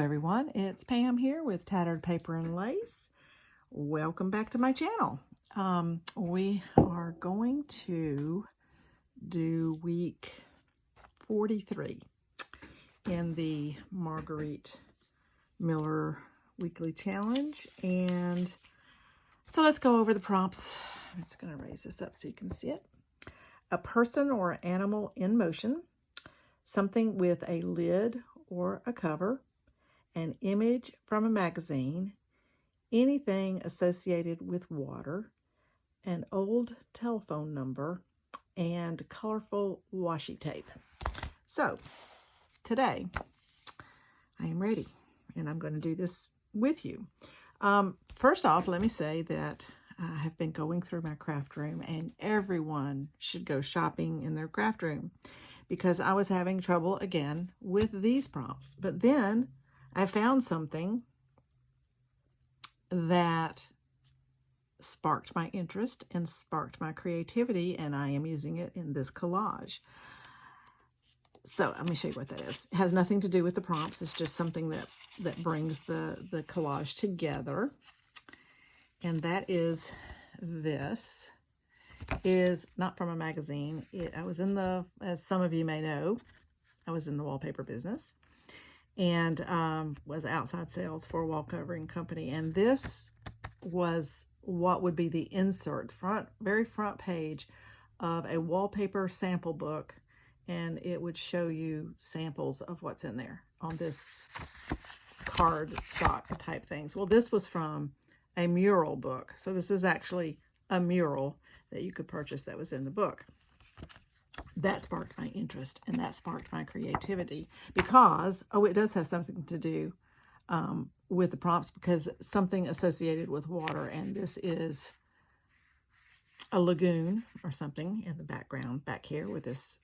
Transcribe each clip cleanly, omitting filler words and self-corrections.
everyone, it's Pam here with Tattered Paper and Lace. Welcome back to my channel. We are going to do week 43 in the Margarete Miller weekly challenge, and so let's go over the prompts. I'm just going to raise this up so you can see it. A person or animal in motion, something with a lid or a cover, an image from a magazine, anything associated with water, an old telephone number, and colorful washi tape. So today I am ready and I'm going to do this with you. First off, let me say that I have been going through my craft room, and everyone should go shopping in their craft room because I was having trouble again with these prompts. But then I found something that sparked my interest and sparked my creativity, and I am using it in this collage. So let me show you what that is. It has nothing to do with the prompts. It's just something that brings the collage together. And that is this. Is not from a magazine. I was in the, as some of you may know, I was in the wallpaper business and was outside sales for a wall covering company. And this was what would be the insert, very front page of a wallpaper sample book. And it would show you samples of what's in there on this card stock type things. Well, this was from a mural book. So this is actually a mural that you could purchase that was in the book. That sparked my interest and that sparked my creativity because, oh, it does have something to do with the prompts, because something associated with water, and this is a lagoon or something in the background back here with this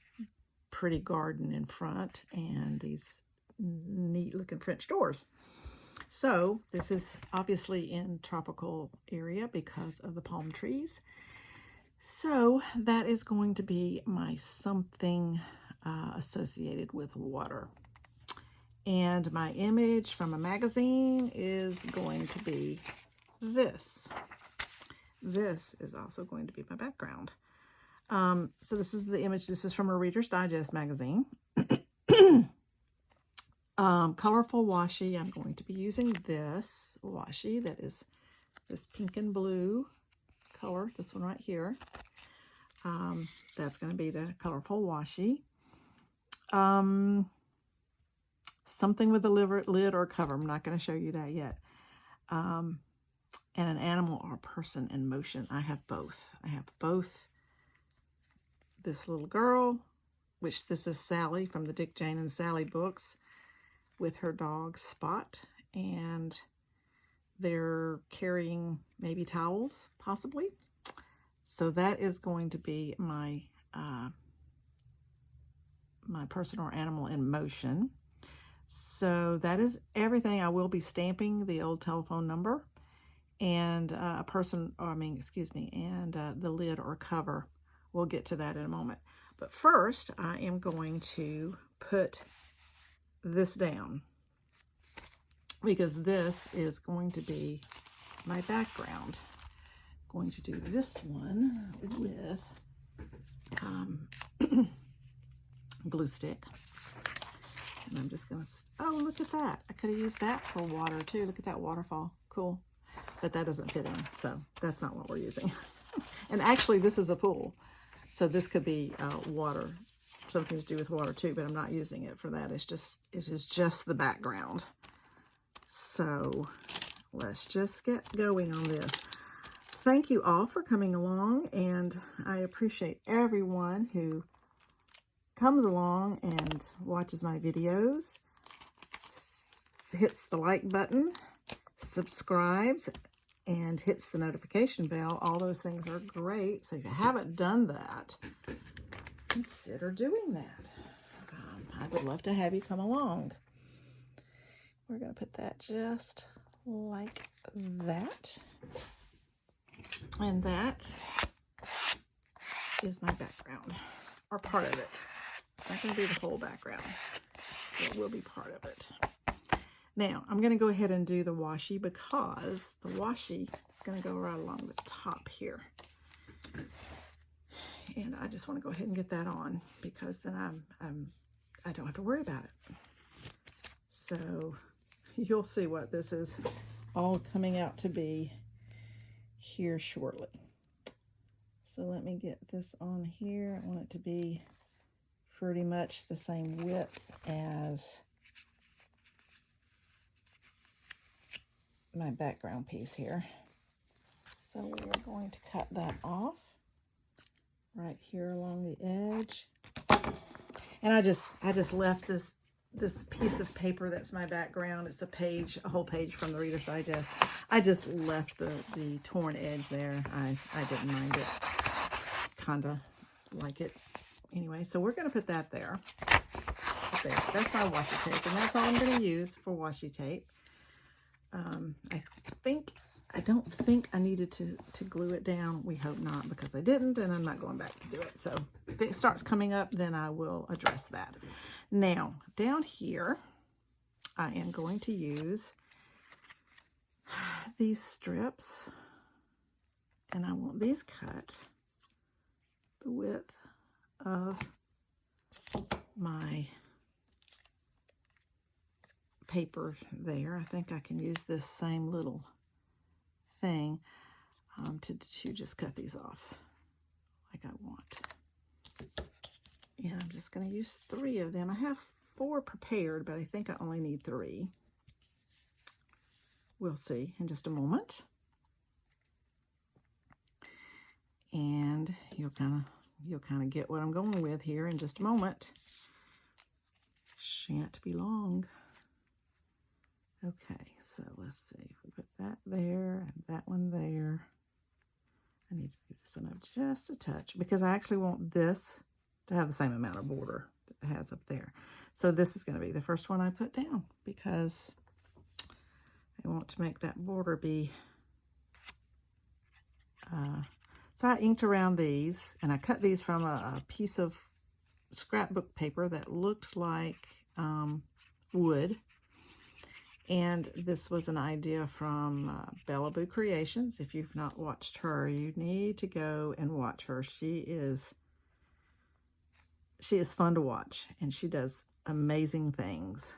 pretty garden in front and these neat looking French doors. So this is obviously in tropical area because of the palm trees. So that is going to be my something associated with water. And my image from a magazine is going to be this. This is also going to be my background. So this is the image. This is from a Reader's Digest magazine. Colorful washi. I'm going to be using this washi that is this pink and blue color, this one right here. That's going to be the colorful washi. Something with a lid or cover. I'm not going to show you that yet. And an animal or person in motion. I have both. I have both this little girl, which this is Sally from the Dick, Jane, and Sally books, with her dog Spot, and they're carrying maybe towels, possibly. So that is going to be my my person or animal in motion. So that is everything. I will be stamping the old telephone number and a person, or and the lid or cover. We'll get to that in a moment. But first, I am going to put this down because this is going to be my background. I'm going to do this one with glue stick, and I'm just gonna, oh, look at that, I could have used that for water too. Look at that waterfall, cool, but that doesn't fit in, so that's not what we're using. And actually this is a pool, so this could be water, something to do with water too, but I'm not using it for that. It is just the background. So let's just get going on this. Thank you all for coming along, and I appreciate everyone who comes along and watches my videos, hits the like button, subscribes, and hits the notification bell. All those things are great. So if you haven't done that, consider doing that. I would love to have you come along. We're going to put that just like that. And that is my background, or part of it. It's not going to be the whole background. It will be part of it. Now, I'm going to go ahead and do the washi because the washi is going to go right along the top here. And I just want to go ahead and get that on because then I don't have to worry about it. So you'll see what this is all coming out to be here shortly. So let me get this on here. I want it to be pretty much the same width as my background piece here. So we are going to cut that off right here along the edge. And I just left this piece of paper that's my background. It's a whole page from the Reader's Digest. I just left the torn edge there. I didn't mind it. Kinda like it. Anyway, so we're going to put that there. That's my washi tape, and that's all I'm going to use for washi tape. I don't think I needed to glue it down. We hope not, because I didn't, and I'm not going back to do it. So if it starts coming up, then I will address that. Now, down here, I am going to use these strips, and I want these cut the width of my paper there. I think I can use this same little thing to just cut these off like I want. And I'm just going to use 3 of them. I have 4 prepared, but I think I only need 3. We'll see in just a moment. And you'll kind of get what I'm going with here in just a moment. Shan't be long. Okay, so let's see. If we put that there and that one there. I need to move this one up just a touch because I actually want this to have the same amount of border that it has up there. So this is going to be the first one I put down because I want to make that border be... So I inked around these, and I cut these from a piece of scrapbook paper that looked like wood. And this was an idea from Bella Boo Creations. If you've not watched her, you need to go and watch her. She is fun to watch, and she does amazing things.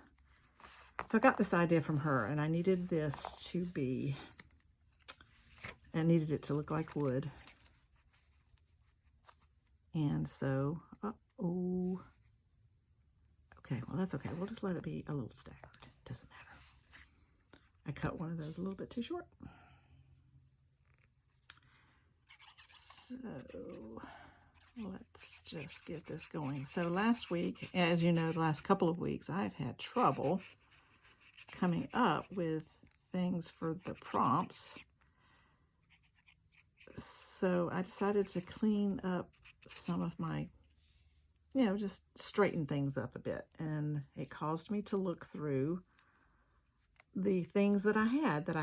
So I got this idea from her, and I needed this to be, I needed it to look like wood. And so, okay, well, that's okay. We'll just let it be a little staggered. Doesn't matter. I cut one of those a little bit too short. So let's just get this going. So last week, as you know, the last couple of weeks, I've had trouble coming up with things for the prompts. So I decided to clean up some of my, just straighten things up a bit. And it caused me to look through the things that I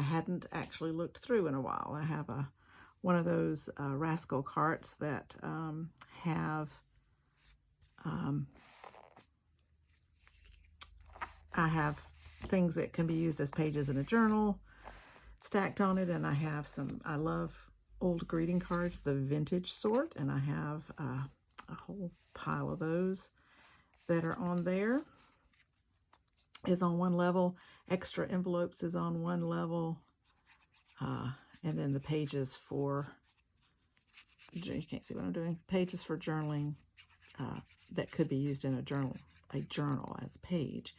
hadn't actually looked through in a while. I have one of those Rascal carts that have, I have things that can be used as pages in a journal stacked on it, and I have I love old greeting cards, the vintage sort, and I have a whole pile of those that are on there. Is on one level. Extra envelopes is on one level. And then the pages for, you can't see what I'm doing, pages for journaling that could be used in a journal as a page.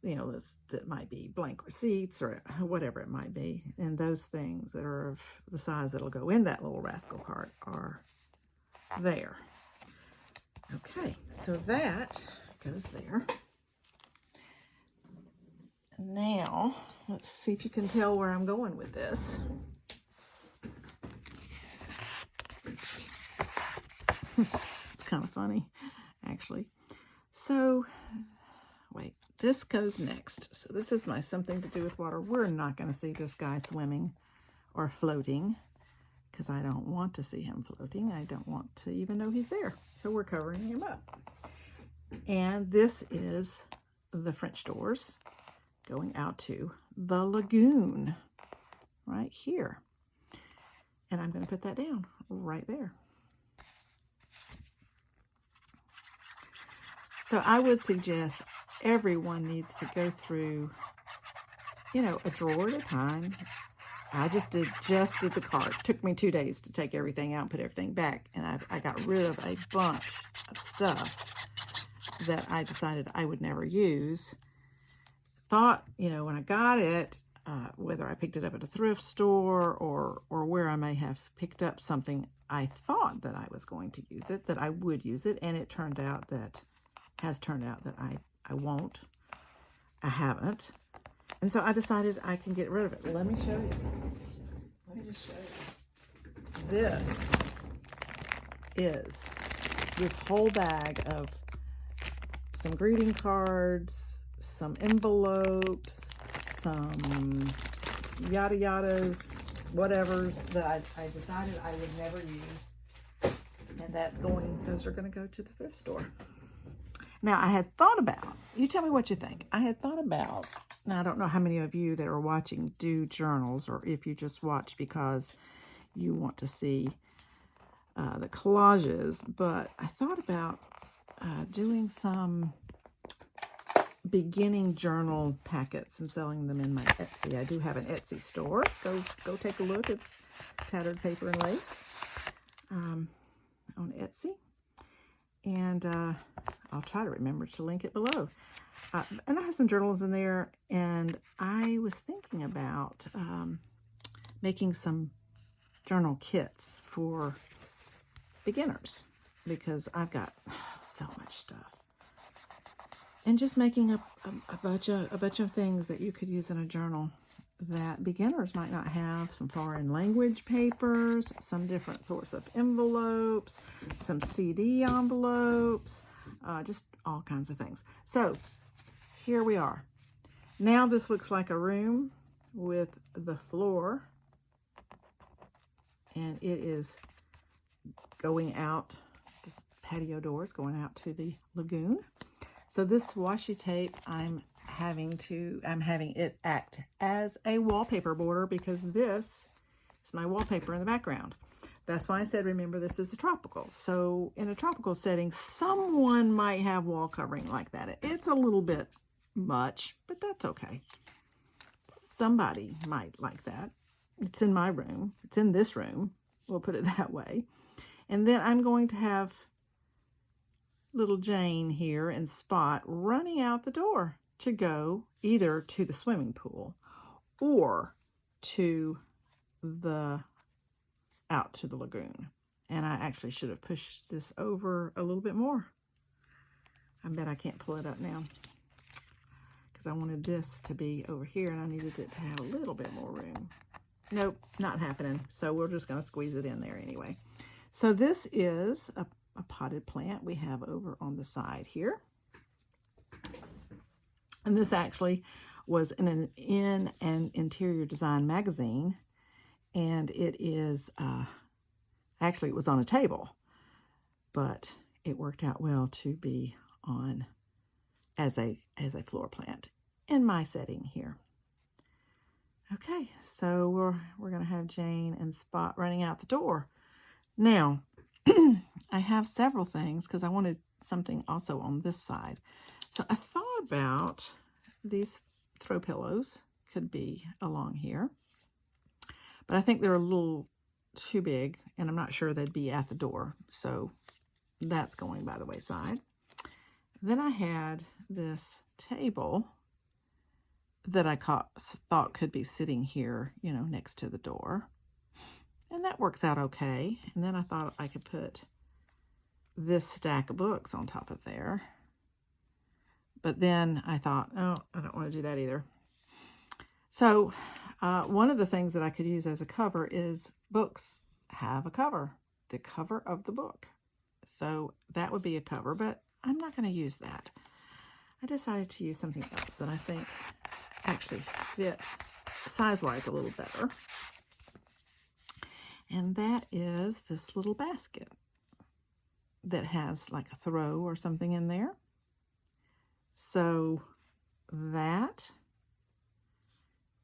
That might be blank receipts or whatever it might be. And those things that are of the size that'll go in that little Rascal cart are there. Okay, so that goes there. Now, let's see if you can tell where I'm going with this. It's kind of funny, actually. So, wait, this goes next. So this is my something to do with water. We're not going to see this guy swimming or floating because I don't want to see him floating. I don't want to even know he's there. So we're covering him up. And this is the French doors going out to the lagoon right here. And I'm going to put that down right there. So I would suggest everyone needs to go through, you know, a drawer at a time. I just did the cart. It took me 2 days to take everything out and put everything back. And I got rid of a bunch of stuff that I decided I would never use. Thought, you know, when I got it, whether I picked it up at a thrift store or where I may have picked up something, I thought that I was going to use it, that I would use it. And it turned out that, I won't. I haven't. And so I decided I can get rid of it. Let me show you. Let me just show you. This is this whole bag of some greeting cards, some envelopes, some yada yadas, whatevers that I decided I would never use. And those are going to go to the thrift store. Now, I had thought about, you tell me what you think. I had thought about, now I don't know how many of you that are watching do journals, or if you just watch because you want to see the collages, but I thought about doing some beginning journal packets and selling them in my Etsy. I do have an Etsy store. Go take a look. It's Tattered Paper and Lace on Etsy. And I'll try to remember to link it below. And I have some journals in there, and I was thinking about making some journal kits for beginners because I've got so much stuff. And just making a bunch of things that you could use in a journal that beginners might not have. Some foreign language papers, some different sorts of envelopes, some CD envelopes, just all kinds of things. So here we are. Now this looks like a room with the floor, and it is going out, this patio door is going out to the lagoon. So this washi tape, I'm having it act as a wallpaper border because this is my wallpaper in the background. That's why I said, remember, this is a tropical. So in a tropical setting, someone might have wall covering like that. It's a little bit much, but that's okay. Somebody might like that. It's in my room. It's in this room. We'll put it that way. And then I'm going to have little Jane here and Spot running out the door to go either to the swimming pool or out to the lagoon. And I actually should have pushed this over a little bit more. I bet I can't pull it up now because I wanted this to be over here and I needed it to have a little bit more room. Nope, not happening. So we're just going to squeeze it in there anyway. So this is a potted plant we have over on the side here. And this actually was in an interior design magazine. And it is, actually it was on a table, but it worked out well to be on as a floor plant in my setting here. Okay, so we're going to have Jane and Spot running out the door. Now, I have several things because I wanted something also on this side. So I thought about these throw pillows could be along here, but I think they're a little too big and I'm not sure they'd be at the door. So that's going by the wayside. Then I had this table that I thought could be sitting here, you know, next to the door. And that works out okay. And then I thought I could put this stack of books on top of there. But then I thought, oh, I don't want to do that either. So one of the things that I could use as a cover is books have a cover, the cover of the book. So that would be a cover, but I'm not going to use that. I decided to use something else that I think actually fit size-wise a little better. And that is this little basket that has like a throw or something in there. So that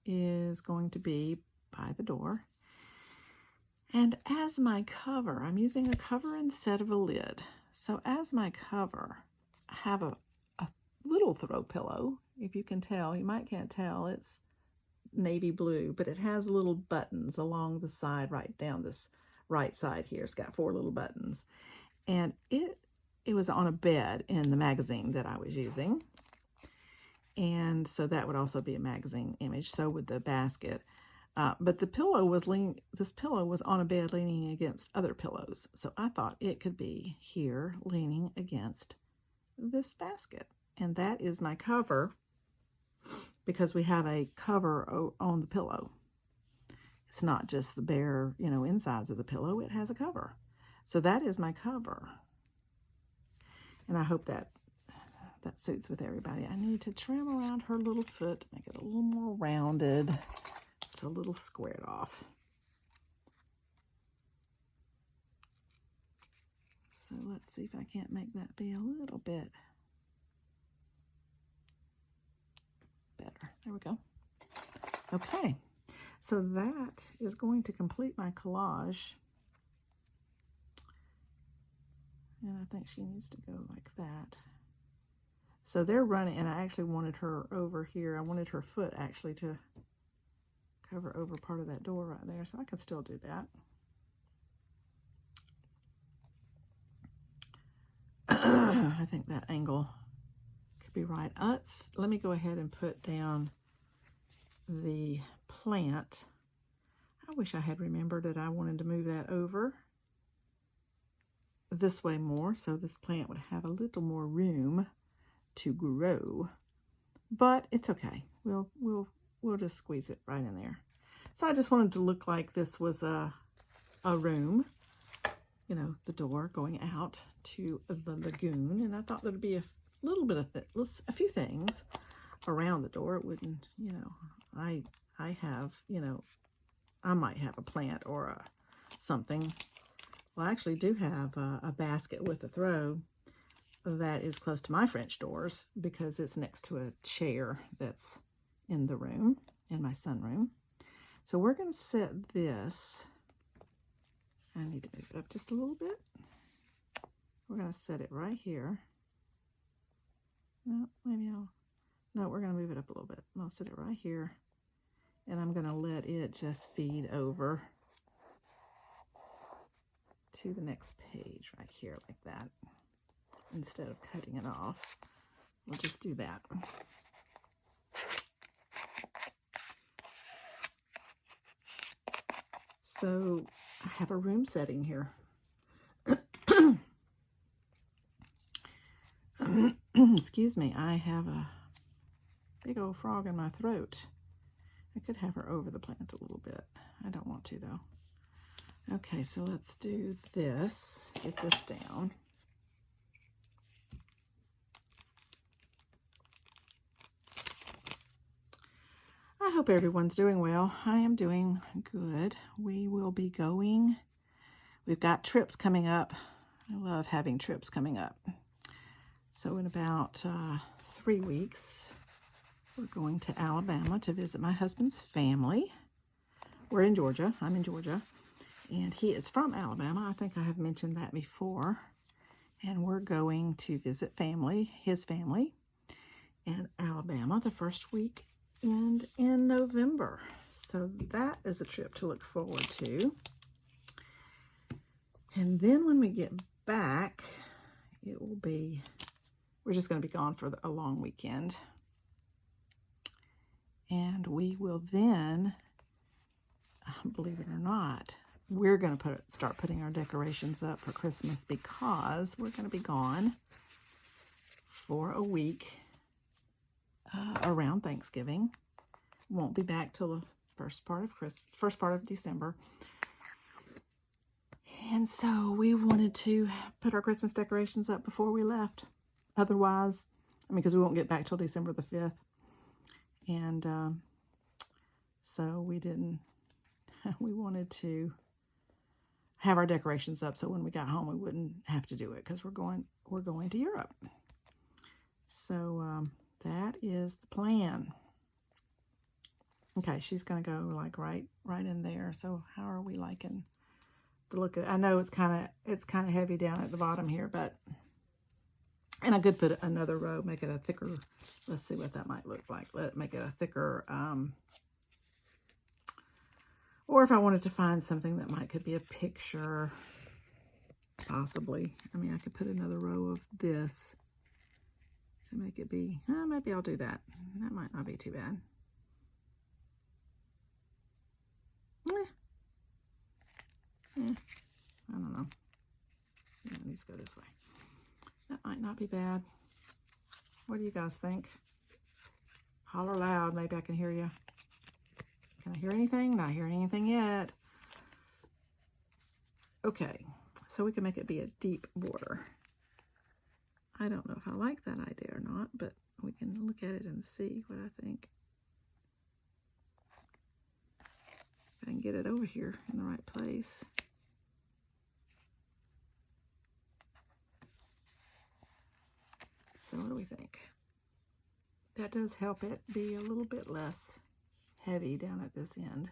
is going to be by the door. And as my cover, I'm using a cover instead of a lid. So as my cover, I have a little throw pillow. If you can tell, you might can't tell, it's navy blue, but it has little buttons along the side, right down this right side here. It's got 4 little buttons. And it was on a bed in the magazine that I was using. And so that would also be a magazine image. So would the basket. But the pillow was this pillow was on a bed leaning against other pillows. So I thought it could be here leaning against this basket. And that is my cover, because we have a cover on the pillow. It's not just the bare, insides of the pillow. It has a cover. So that is my cover. And I hope that suits with everybody. I need to trim around her little foot, make it a little more rounded. It's a little squared off. So let's see if I can't make that be a little bit better. There we go. Okay, so that is going to complete my collage. And I think she needs to go like that. So they're running, and I actually wanted her over here. I wanted her foot actually to cover over part of that door right there, so I can still do that. I think that angle could be right. Let me go ahead and put down the plant. I wish I had remembered that I wanted to move that over this way more, so this plant would have a little more room to grow, but it's okay. We'll just squeeze it right in there. So I just wanted to look like this was a room, the door going out to the lagoon. And I thought there'd be a little bit of a few things around the door. It wouldn't, I have, I might have a plant or something. Well, I actually do have a basket with a throw that is close to my French doors, because it's next to a chair that's in the room, in my sunroom. So we're going to set this. I need to move it up just a little bit. We're going to set it right here. No, we're going to move it up a little bit. I'll set it right here, and I'm going to let it just feed over to the next page right here like that. Instead of cutting it off, we'll just do that. So I have a room setting here. Excuse me, I have a big old frog in my throat. I could have her over the plant a little bit. I don't want to though. Okay, so let's do this. Get this down. I hope everyone's doing well. I am doing good. We will be going. We've got trips coming up. I love having trips coming up. So in about 3 weeks, we're going to Alabama to visit my husband's family. We're in Georgia. I'm in Georgia. And he is from Alabama. I think I have mentioned that before. And we're going to visit his family in Alabama the first week and in November. So that is a trip to look forward to. And then when we get back, we're just going to be gone for a long weekend. And we will then, believe it or not, we're going to start putting our decorations up for Christmas, because we're going to be gone for a week around Thanksgiving. Won't be back till the first part of December. And so we wanted to put our Christmas decorations up before we left. Otherwise, because we won't get back till December the 5th. And so we wanted to have our decorations up so when we got home we wouldn't have to do it, because we're going to Europe. So that is the plan. Okay, she's going to go like right in there. So how are we liking the look of it? I know it's kind of heavy down at the bottom here, but, and I could put another row, make it a thicker, let's see what that might look like. Make it a thicker, or if I wanted to find something that could be a picture, possibly. I mean, I could put another row of this to make it be, maybe I'll do that. That might not be too bad. I don't know. Yeah, it needs to go this way. That might not be bad. What do you guys think? Holler loud. Maybe I can hear you. Can I hear anything? Not hearing anything yet. Okay, so we can make it be a deep border. I don't know if I like that idea or not, but we can look at it and see what I think. If I can get it over here in the right place. So what do we think? That does help it be a little bit less heavy down at this end.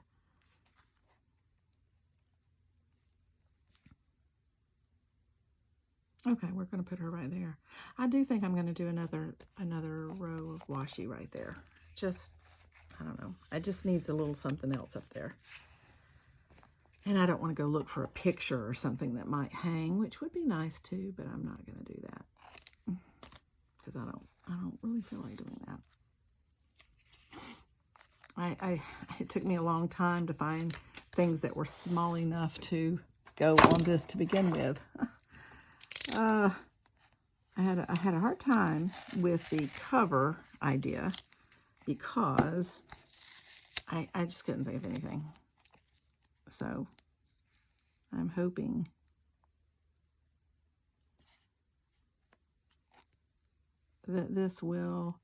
Okay, we're going to put her right there. I do think I'm going to do another row of washi right there. Just, I don't know. I just needs a little something else up there. And I don't want to go look for a picture or something that might hang, which would be nice too, but I'm not going to do that. Because I don't really feel like doing that. It took me a long time to find things that were small enough to go on this to begin with. I had a hard time with the cover idea because I just couldn't think of anything. So I'm hoping that this will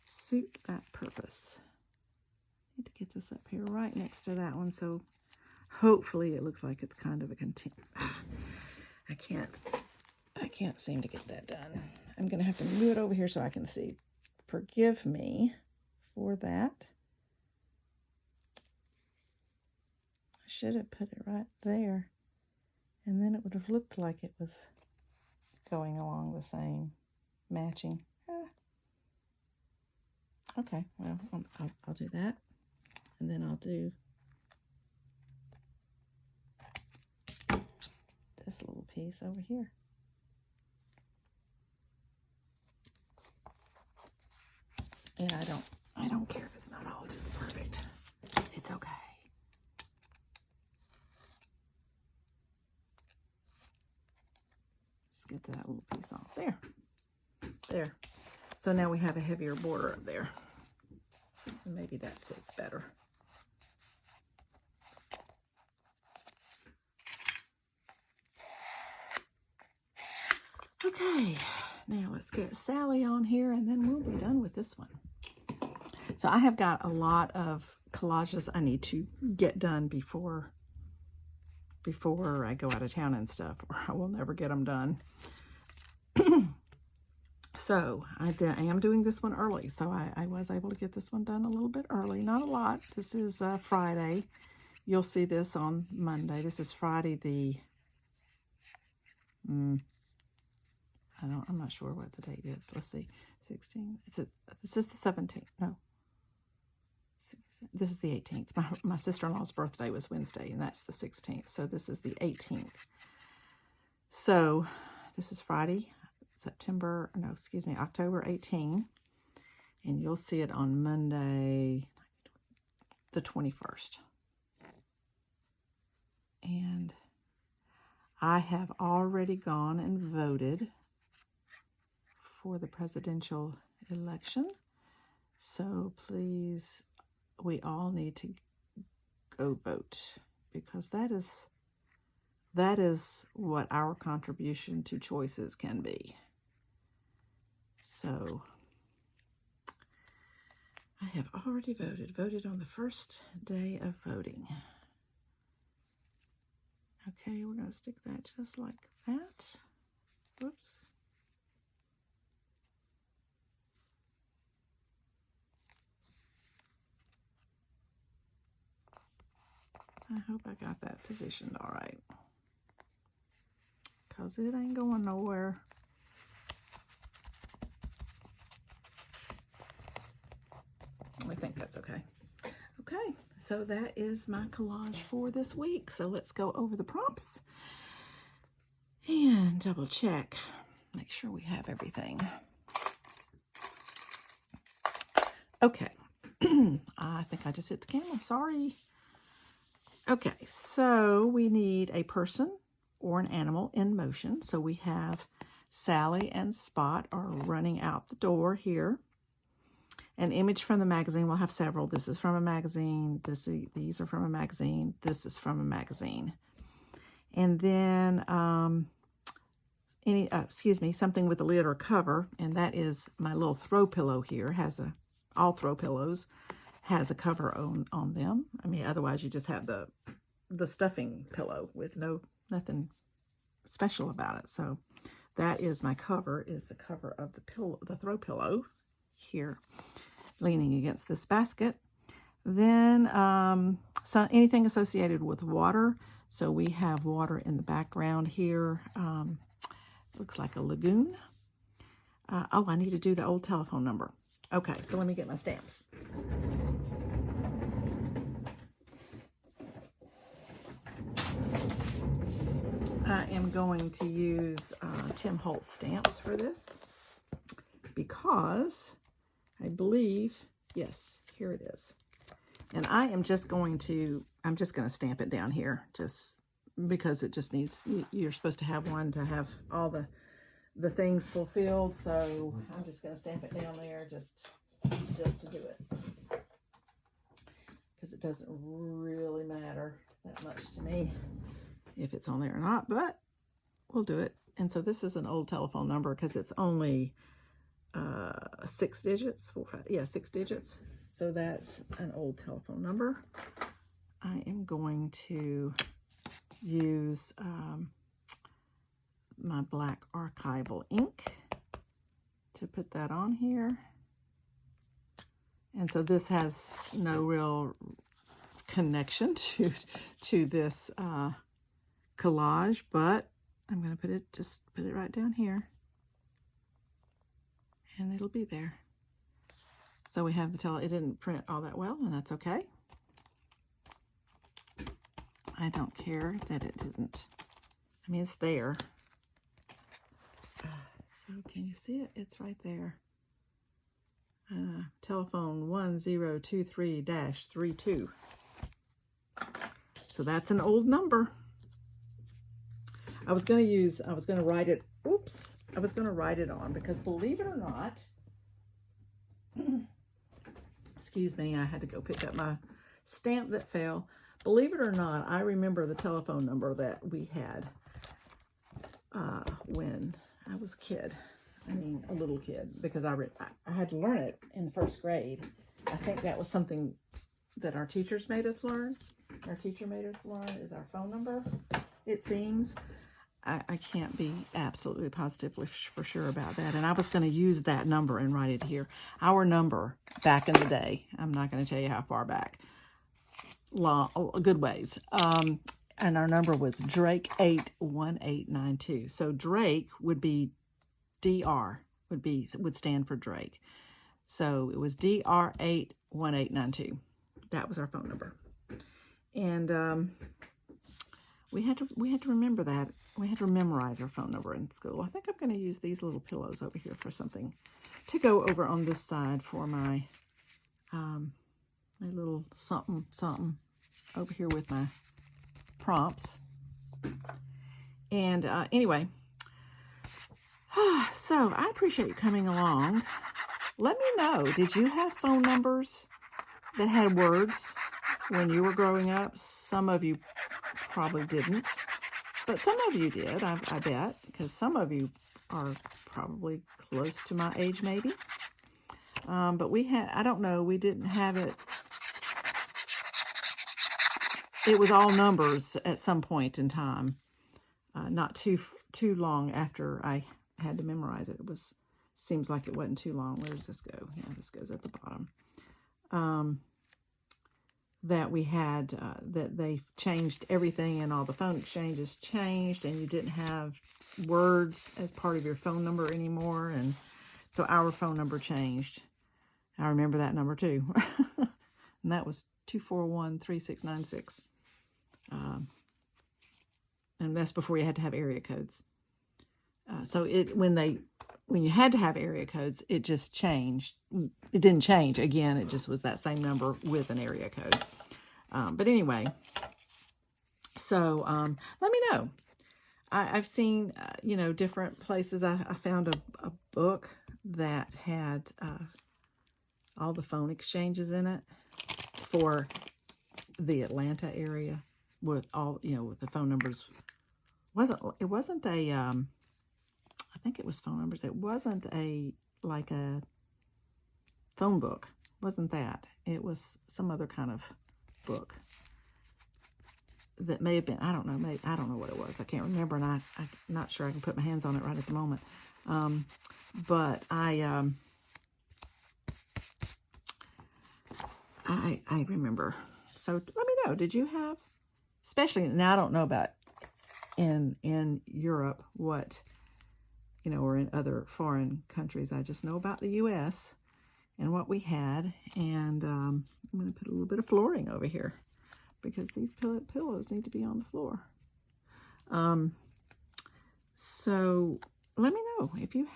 suit that purpose. Need to get this up here right next to that one, so hopefully it looks like it's kind of a I can't seem to get that done. I'm gonna have to move it over here so I can see. Forgive me for that. I should have put it right there, and then it would have looked like it was going along the same, matching. Okay, well, I'll do that, and then I'll do this little piece over here. And I don't care if it's not all just perfect. It's okay. Let's get to that little piece off there. There. So now we have a heavier border up there. And maybe that fits better. Okay, now let's get Sally on here and then we'll be done with this one. So I have got a lot of collages I need to get done before I go out of town and stuff, or I will never get them done. So I am doing this one early. So I was able to get this one done a little bit early. Not a lot. This is Friday. You'll see this on Monday. This is Friday the... I'm not sure what the date is. Let's see. 16. This is the 17th. No. This is the 18th. My sister-in-law's birthday was Wednesday, and that's the 16th. So this is the 18th. So this is Friday, October 18. And you'll see it on Monday, the 21st. And I have already gone and voted for the presidential election. So please, we all need to go vote, because that is what our contribution to choices can be. So I have already voted on the first day of voting. Okay, we're going to stick that just like that. Whoops. I hope I got that positioned all right, because it ain't going nowhere. I think that's okay. Okay, so that is my collage for this week. So let's go over the prompts and double check, make sure we have everything. Okay, I think I just hit the camera, sorry. Okay, so we need a person or an animal in motion. So we have Sally and Spot are running out the door here. An image from the magazine, we'll have several. This is from a magazine, these are from a magazine, this is from a magazine. And then, something with a lid or cover, and that is my little throw pillow here. All throw pillows has a cover on them. I mean, otherwise you just have the stuffing pillow with nothing special about it. So that is my cover, is the cover of the throw pillow here, leaning against this basket. Then anything associated with water. So we have water in the background here. Looks like a lagoon. Oh, I need to do the old telephone number. Okay, so let me get my stamps. I am going to use Tim Holtz stamps for this because I believe, yes, here it is. And I'm just going to stamp it down here just because it just needs, you're supposed to have one to have all the things fulfilled. So I'm just going to stamp it down there just to do it. Because it doesn't really matter that much to me if it's on there or not, but we'll do it. And so this is an old telephone number because it's only 6 digits, 6 digits. So that's an old telephone number. I am going to use my black archival ink to put that on here. And so this has no real connection to this collage, but I'm going to put it right down here, and it'll be there. So we have it didn't print all that well, and that's okay. I don't care that it didn't. I mean, it's there. So can you see it? It's right there. Telephone 1023-32. So that's an old number. I was going to write it, I was going to write it on because, believe it or not, excuse me, I had to go pick up my stamp that fell. Believe it or not, I remember the telephone number that we had when I was a kid. I mean, a little kid, because I had to learn it in 1st grade. I think that was something that our teachers made us learn. Our teacher made us learn is our phone number, it seems. I can't be absolutely positively for sure about that. And I was going to use that number and write it here. Our number back in the day, I'm not going to tell you how far back, a good ways. And our number was Drake 81892. So Drake would be DR, would stand for Drake. So it was DR 81892. That was our phone number. And we had to remember that. We had to memorize our phone number in school. I think I'm going to use these little pillows over here for something to go over on this side for my my little something over here with my prompts. And anyway, so I appreciate you coming along. Let me know, did you have phone numbers that had words when you were growing up? Some of you probably didn't, but some of you did, I bet, because some of you are probably close to my age, maybe. But we had, I don't know, we didn't have it. It was all numbers at some point in time, not too long after I had to memorize it. Seems like it wasn't too long. Where does this go? Yeah, this goes at the bottom. that we had, that they changed everything and all the phone exchanges changed, and you didn't have words as part of your phone number anymore. And so our phone number changed. I remember that number too. And that was 241-3696. And that's before you had to have area codes. So when you had to have area codes, it just changed. It didn't change. Again, it just was that same number with an area code. But anyway, so let me know. I've seen, different places. I found a book that had all the phone exchanges in it for the Atlanta area with all, with the phone numbers. It wasn't a, I think it was phone numbers. It wasn't like a phone book. It wasn't that. It was some other kind of book that may have been, I don't know, I don't know what it was. I can't remember, and I'm not sure I can put my hands on it right at the moment. But I remember. So let me know, did you have, especially now, I don't know about in Europe what, or in other foreign countries. I just know about the U.S. and what we had. And I'm going to put a little bit of flooring over here because these pillows need to be on the floor. So let me know if you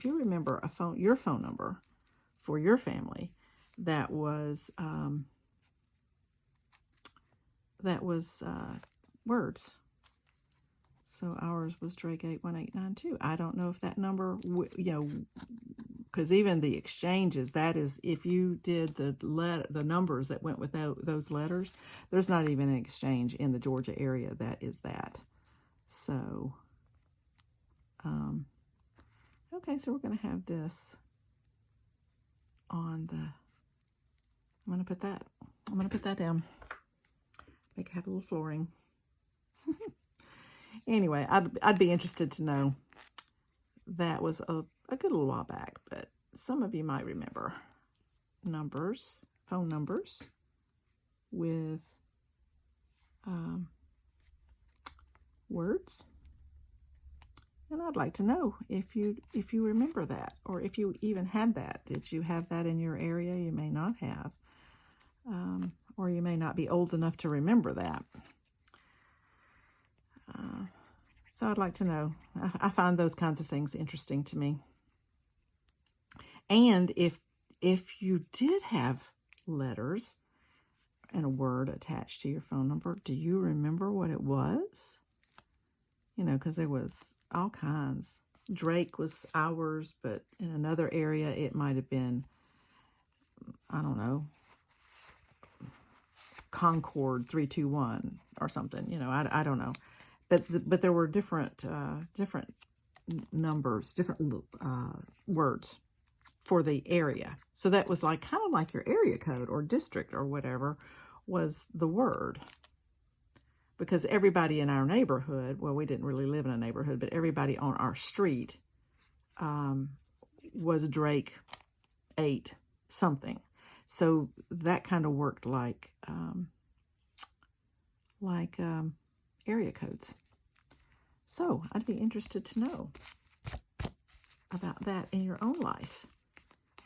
remember your phone number for your family that was words. So ours was Drake 81892. I don't know if that number, because even the exchanges, that is, if you did the numbers that went with those letters, there's not even an exchange in the Georgia area that is that. So, okay, so we're going to have this on the, I'm going to put that down. Have a little flooring. Anyway, I'd be interested to know. That was a good little while back, but some of you might remember phone numbers with words. And I'd like to know if you remember that, or if you even had that. Did you have that in your area? You may not have, or you may not be old enough to remember that. So I'd like to know. I find those kinds of things interesting to me. And if you did have letters and a word attached to your phone number, do you remember what it was? Because there was all kinds. Drake was ours, but in another area it might have been, I don't know, Concord 321 or something. I don't know. But there were different numbers, different words for the area. So that was kind of like your area code or district or whatever was the word. Because everybody in our neighborhood, well, we didn't really live in a neighborhood, but everybody on our street was Drake 8 something. So that kind of worked like area codes. So I'd be interested to know about that in your own life.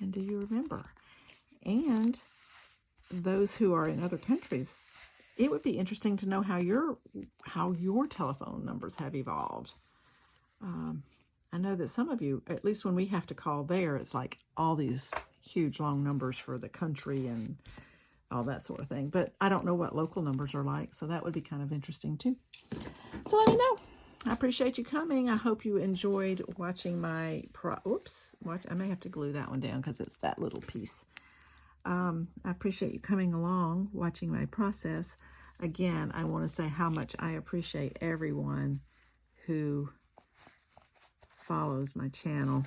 And do you remember? And those who are in other countries, it would be interesting to know how your telephone numbers have evolved. I know that some of you, at least when we have to call there, it's like all these huge long numbers for the country and all that sort of thing. But I don't know what local numbers are like, so that would be kind of interesting too. So let me know. I appreciate you coming. I hope you enjoyed watching my I may have to glue that one down because it's that little piece. I appreciate you coming along, watching my process. Again, I want to say how much I appreciate everyone who follows my channel.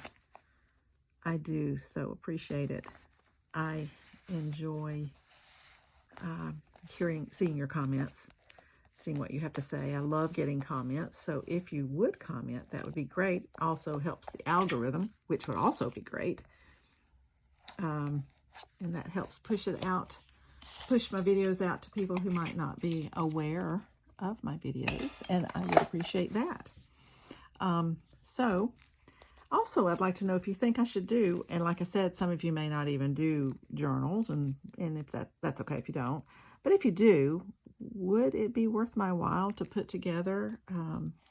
I do so appreciate it. I enjoy seeing your comments, seeing what you have to say. I love getting comments. So if you would comment, that would be great. Also helps the algorithm, which would also be great. And that helps push it out push my videos out to people who might not be aware of my videos, and I would appreciate that. So also, I'd like to know if you think I should do, and like I said, some of you may not even do journals, and if that's okay if you don't. But if you do, would it be worth my while to put together,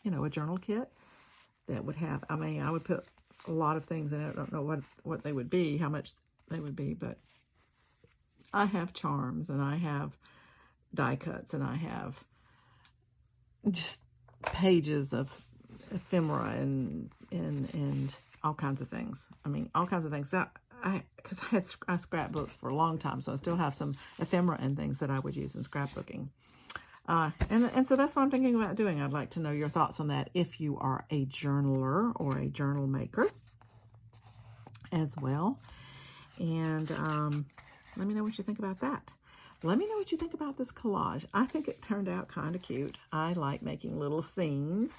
you know, a journal kit that would have, I mean, I would put a lot of things in it. I don't know what they would be, how much they would be, but I have charms, and I have die cuts, and I have just pages of ephemera and all kinds of things. I mean, all kinds of things. Because I scrapbooked for a long time, so I still have some ephemera and things that I would use in scrapbooking. And so that's what I'm thinking about doing. I'd like to know your thoughts on that if you are a journaler or a journal maker as well. And let me know what you think about that. Let me know what you think about this collage. I think it turned out kind of cute. I like making little scenes.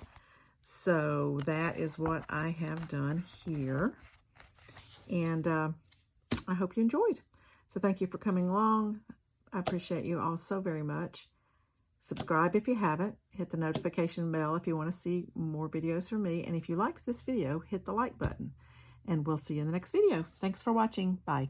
So that is what I have done here. And I hope you enjoyed. So thank you for coming along. I appreciate you all so very much. Subscribe if you haven't. Hit the notification bell if you want to see more videos from me. And if you liked this video, hit the like button. And we'll see you in the next video. Thanks for watching. Bye.